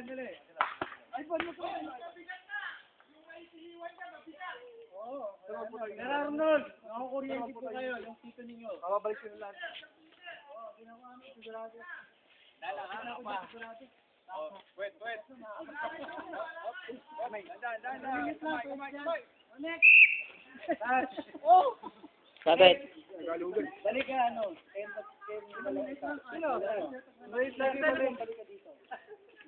Dali. Ay, pag mo po. Sir Arnold, nakakuryente po kayo, yung tito ninyo. Babalik ko na lang. Oo, ginawa namin, sigurado. Dala, pa. Wait. Next. Oh! Sabit. Balik ka, ano? Sino? Balik ka dito.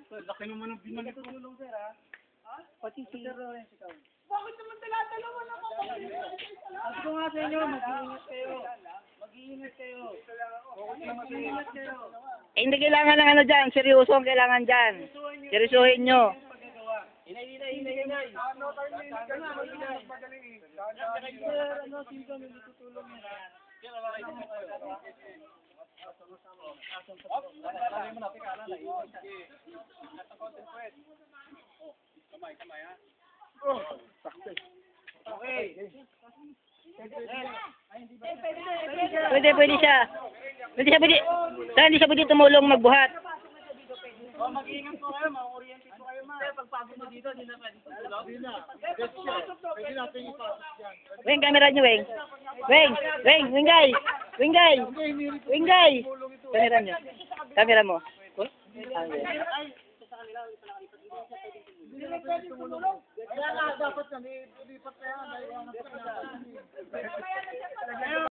Laki naman ng binalik ko. Tutulong, sir, ha? Pati si Sir Lawrence, ikaw. Bakit naman dala-dalawa na ako? Sabi ko nga sa inyo, mag-iingat kayo. Mag-iingat kayo. Eh, hindi kailangan ng ano dyan. Seryoso ang kailangan dyan. Seryosohin nyo. Hinay. Ano tayo ni magaling eh. Sir, ano, sino may tutulong yan, ha? Kamay ha. Okay. Pwede siya. Pwede. Saan hindi siya pwede tumulong magbuhat? Mag-iingat po kayo, makakuryente po kayo, ma. Pagpagod mo dito, hindi na pwede tutulong. Pwede natin ipasok yan. Weng, camera nyo, Weng. Wengay. Camera nyo. Camera mo. Hindi na pwede tumulong. Kaya nga, dapat kami, lipat na yan.